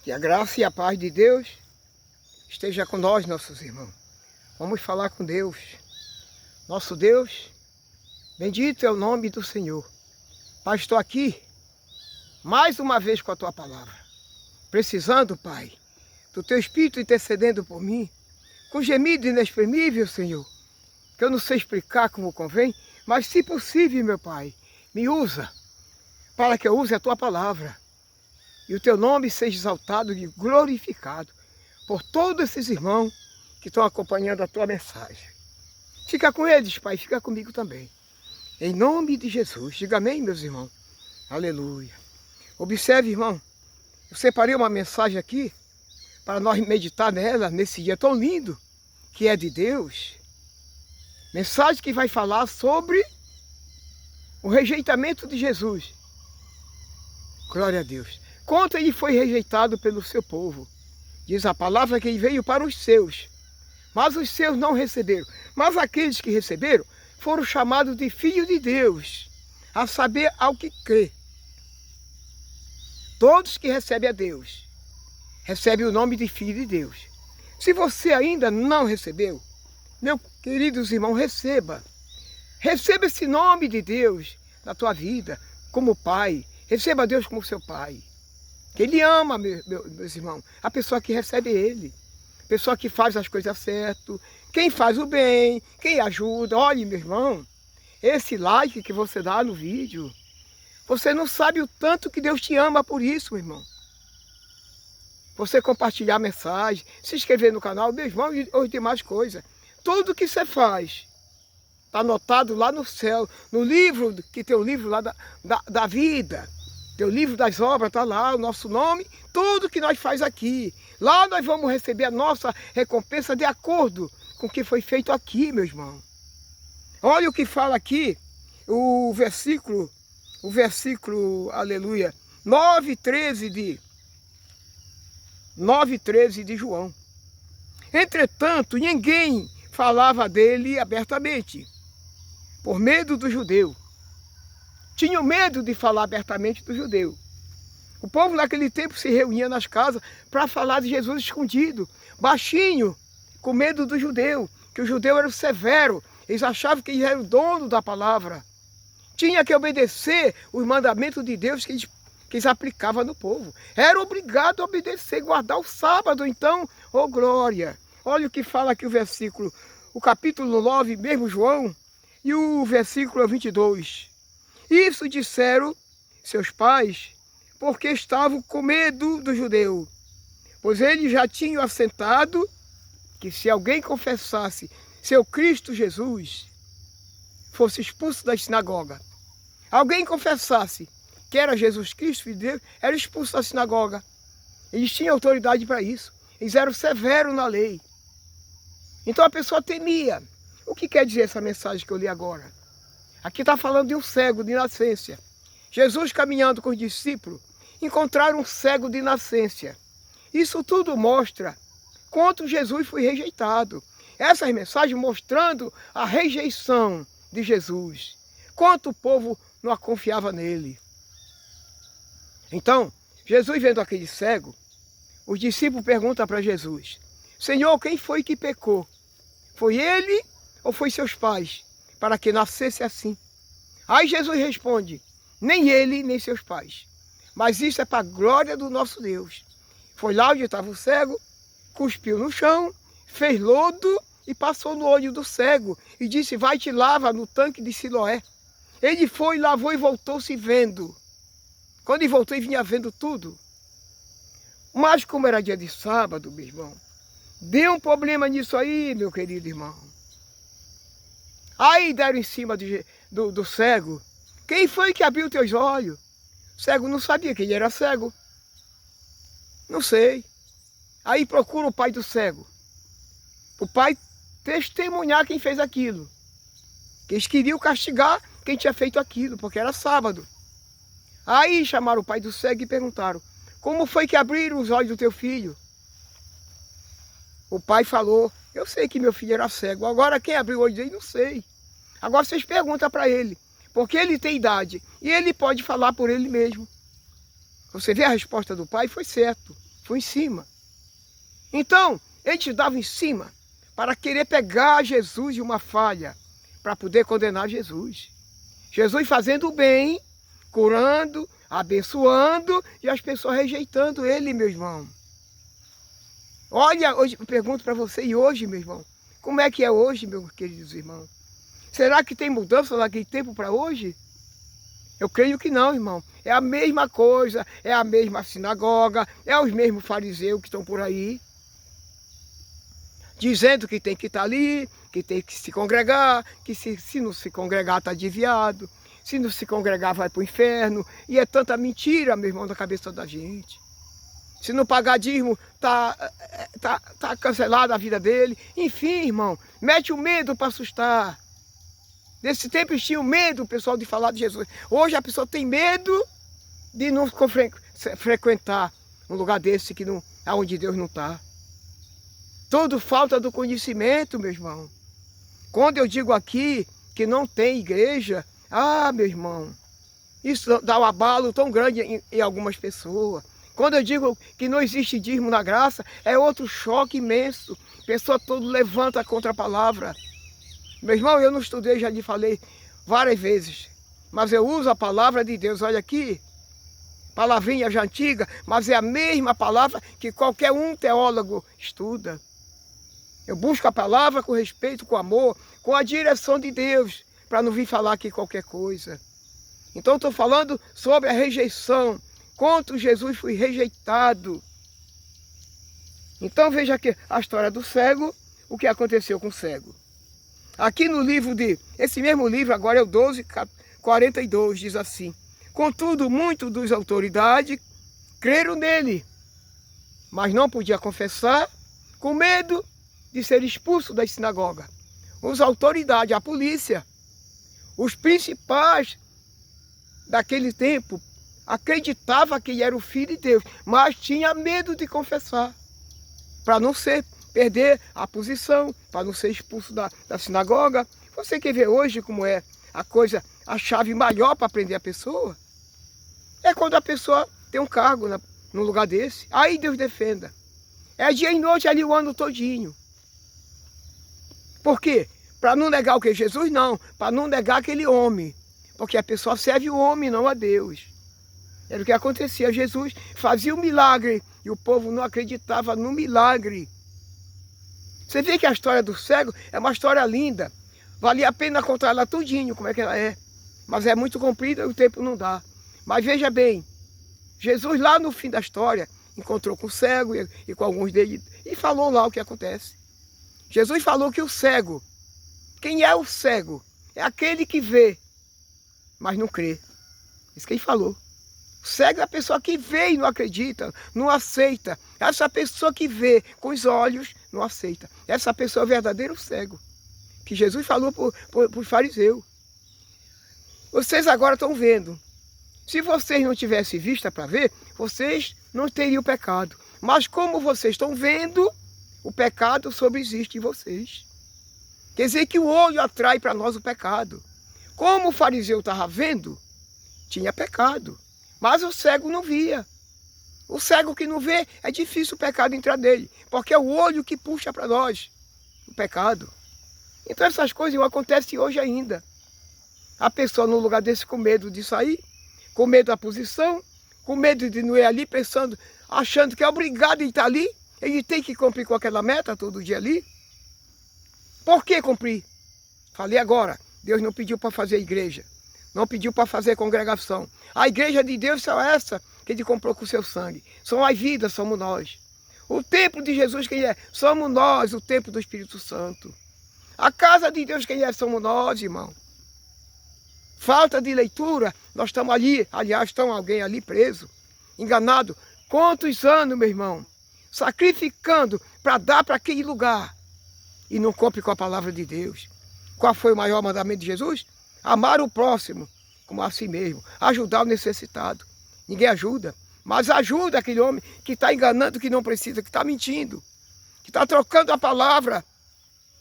Que a graça e a paz de Deus esteja com nós, nossos irmãos. Vamos falar com Deus. Nosso Deus, bendito é o nome do Senhor. Pai, estou aqui mais uma vez com a tua palavra. Precisando, Pai, do teu Espírito intercedendo por mim, com gemido inexprimível, Senhor, que eu não sei explicar como convém, mas se possível, meu Pai, me usa, para que eu use a tua palavra. E o teu nome seja exaltado e glorificado por todos esses irmãos que estão acompanhando a tua mensagem. Fica com eles, Pai, fica comigo também. Em nome de Jesus, diga amém, meus irmãos. Aleluia. Observe, irmão, eu separei uma mensagem aqui para nós meditar nela nesse dia tão lindo que é de Deus. Mensagem que vai falar sobre o rejeitamento de Jesus. Glória a Deus. Quanto ele foi rejeitado pelo seu povo. Diz a palavra que ele veio para os seus, mas os seus não receberam. Mas aqueles que receberam foram chamados de filhos de Deus, a saber, ao que crê. Todos que recebem a Deus, recebem o nome de filho de Deus. Se você ainda não recebeu, meus queridos irmãos, receba. Receba esse nome de Deus na tua vida, como Pai. Receba Deus como seu Pai. Que Ele ama, meus irmãos, a pessoa que recebe Ele. A pessoa que faz as coisas certas, quem faz o bem, quem ajuda. Olha, meu irmão, esse like que você dá no vídeo, você não sabe o tanto que Deus te ama por isso, meu irmão. Você compartilhar a mensagem, se inscrever no canal, meu irmão, e as demais coisas. Tudo que você faz está anotado lá no céu, no livro, que tem o livro lá da vida. Tem o livro das obras, está lá o nosso nome, tudo que nós faz aqui. Lá nós vamos receber a nossa recompensa de acordo com o que foi feito aqui, meu irmão. Olha o que fala aqui, o versículo, aleluia, 9:13 de João. Entretanto, ninguém falava dele abertamente, por medo do judeu. Tinham medo de falar abertamente do judeu. O povo naquele tempo se reunia nas casas para falar de Jesus escondido, baixinho, com medo do judeu, que o judeu era severo, eles achavam que ele era o dono da palavra. Tinha que obedecer os mandamentos de Deus que eles aplicavam no povo. Era obrigado a obedecer, guardar o sábado, então, oh glória. Olha o que fala aqui o versículo, o capítulo 9, mesmo João, e o versículo 22. Isso disseram seus pais, porque estavam com medo do judeu, pois eles já tinham assentado que se alguém confessasse seu Cristo Jesus, fosse expulso da sinagoga. Alguém confessasse que era Jesus Cristo, filho de Deus, era expulso da sinagoga. Eles tinham autoridade para isso. Eles eram severos na lei. Então a pessoa temia. O que quer dizer essa mensagem que eu li agora? Aqui está falando de um cego de nascença. Jesus caminhando com os discípulos, encontraram um cego de nascença. Isso tudo mostra quanto Jesus foi rejeitado. Essas mensagens mostrando a rejeição de Jesus. Quanto o povo não confiava nele. Então, Jesus vendo aquele cego, os discípulos perguntam para Jesus: Senhor, quem foi que pecou? Foi ele ou foi seus pais? Para que nascesse assim. Aí Jesus responde: nem ele, nem seus pais. Mas isso é para a glória do nosso Deus. Foi lá onde estava o cego, cuspiu no chão, fez lodo e passou no olho do cego. E disse: vai te lava no tanque de Siloé. Ele foi, lavou e voltou-se vendo. Quando ele voltou, ele vinha vendo tudo. Mas como era dia de sábado, meu irmão, deu um problema nisso aí, meu querido irmão. Aí deram em cima do cego. Quem foi que abriu teus olhos? O cego não sabia que ele era cego. Não sei. Aí procura o pai do cego. O pai testemunhar quem fez aquilo. Que eles queriam castigar quem tinha feito aquilo, porque era sábado. Aí chamaram o pai do cego e perguntaram: como foi que abriram os olhos do teu filho? O pai falou: eu sei que meu filho era cego. Agora quem abriu o olho dele, não sei. Agora vocês perguntam para ele, porque ele tem idade e ele pode falar por ele mesmo. Você vê a resposta do pai? Foi certo. por em cima. Então, eles davam em cima para querer pegar Jesus de uma falha, para poder condenar Jesus. Jesus fazendo o bem, curando, abençoando e as pessoas rejeitando ele, meu irmão. Olha, hoje eu pergunto para você, e hoje, meu irmão, como é que é hoje, meus queridos irmãos? Será que tem mudança daquele tempo para hoje? Eu creio que não, irmão. É a mesma coisa, é a mesma sinagoga, é os mesmos fariseus que estão por aí, dizendo que tem que estar ali, que tem que se congregar, que se não se congregar está desviado, se não se congregar vai para o inferno, e é tanta mentira, meu irmão, na cabeça da gente. Se não pagar dízimo, tá cancelada a vida dele. Enfim, irmão, mete o medo para assustar. Nesse tempo eles tinham medo, o pessoal, de falar de Jesus. Hoje a pessoa tem medo de não frequentar um lugar desse que não, onde Deus não está. Tudo falta do conhecimento, meu irmão. Quando eu digo aqui que não tem igreja, meu irmão, isso dá um abalo tão grande em algumas pessoas. Quando eu digo que não existe dízimo na graça, é outro choque imenso. A pessoa toda levanta contra a palavra. Meu irmão, eu não estudei, já lhe falei várias vezes, mas eu uso a palavra de Deus. Olha aqui, palavrinha já antiga, mas é a mesma palavra que qualquer um teólogo estuda. Eu busco a palavra com respeito, com amor, com a direção de Deus, para não vir falar aqui qualquer coisa. Então estou falando sobre a rejeição, quanto Jesus foi rejeitado. Então veja aqui a história do cego, o que aconteceu com o cego. Aqui no livro esse mesmo livro, agora é o 12:42, diz assim: contudo, muitos dos autoridades creram nele, mas não podia confessar, com medo de ser expulso da sinagoga. As autoridades, a polícia, os principais daquele tempo, acreditavam que ele era o Filho de Deus, mas tinha medo de confessar, para não perder a posição, para não ser expulso da sinagoga. Você quer ver hoje como é a coisa, a chave maior para prender a pessoa? É quando a pessoa tem um cargo num lugar desse. Aí Deus defenda. É dia e noite ali o ano todinho. Por quê? Para não negar o que? Jesus não, para não negar aquele homem. Porque a pessoa serve o homem, não a Deus. Era o que acontecia. Jesus fazia o milagre e o povo não acreditava no milagre. Você vê que a história do cego é uma história linda. Valia a pena contar ela tudinho, como é que ela é. Mas é muito comprida e o tempo não dá. Mas veja bem, Jesus lá no fim da história encontrou com o cego e com alguns deles e falou lá o que acontece. Jesus falou que o cego, quem é o cego? É aquele que vê, mas não crê. Isso que ele falou. O cego é a pessoa que vê e não acredita, não aceita. Essa pessoa que vê com os olhos não aceita. Essa pessoa é o verdadeiro cego. Que Jesus falou para os fariseus. Vocês agora estão vendo. Se vocês não tivessem vista para ver, vocês não teriam pecado. Mas como vocês estão vendo, o pecado sobreexiste em vocês. Quer dizer que o olho atrai para nós o pecado. Como o fariseu estava vendo, tinha pecado. Mas o cego não via. O cego que não vê, é difícil o pecado entrar nele. Porque é o olho que puxa para nós o pecado. Então essas coisas acontecem hoje ainda. A pessoa no lugar desse com medo de sair, com medo da posição, com medo de não ir ali, pensando, achando que é obrigado a estar ali, ele tem que cumprir com aquela meta todo dia ali. Por que cumprir? Falei agora, Deus não pediu para fazer igreja. Não pediu para fazer congregação. A igreja de Deus é essa que ele comprou com o seu sangue. São as vidas, somos nós. O templo de Jesus, quem é? Somos nós, o templo do Espírito Santo. A casa de Deus, quem é? Somos nós, irmão. Falta de leitura, nós estamos ali, aliás, está alguém ali preso, enganado. Quantos anos, meu irmão, sacrificando para dar para aquele lugar e não cumpre com a palavra de Deus. Qual foi o maior mandamento de Jesus? Amar o próximo como a si mesmo. Ajudar o necessitado. Ninguém ajuda. Mas ajuda aquele homem que está enganando, que não precisa, que está mentindo. Que está trocando a palavra.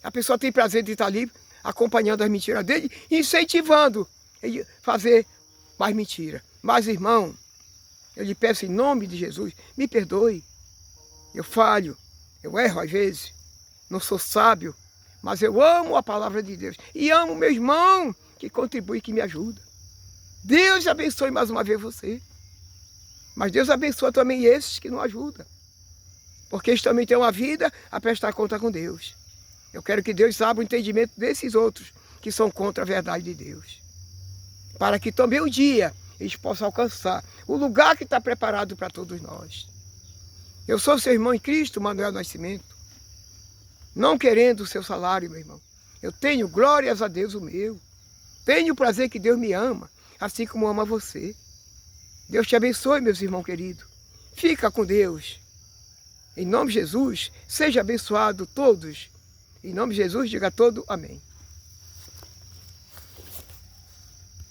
A pessoa tem prazer de estar ali, acompanhando as mentiras dele, incentivando ele a fazer mais mentira. Mas, irmão, eu lhe peço em nome de Jesus, me perdoe. Eu falho, eu erro às vezes, não sou sábio, mas eu amo a palavra de Deus. E amo meu irmão que contribui, que me ajuda. Deus abençoe mais uma vez você. Mas Deus abençoa também esses que não ajudam. Porque eles também têm uma vida a prestar conta com Deus. Eu quero que Deus abra o entendimento desses outros que são contra a verdade de Deus. Para que também um dia eles possam alcançar o lugar que está preparado para todos nós. Eu sou seu irmão em Cristo, Manuel Nascimento. Não querendo o seu salário, meu irmão. Eu tenho, glórias a Deus, o meu. Tenho o prazer que Deus me ama, assim como ama você. Deus te abençoe, meus irmãos queridos. Fica com Deus. Em nome de Jesus, seja abençoado todos. Em nome de Jesus, diga todo amém.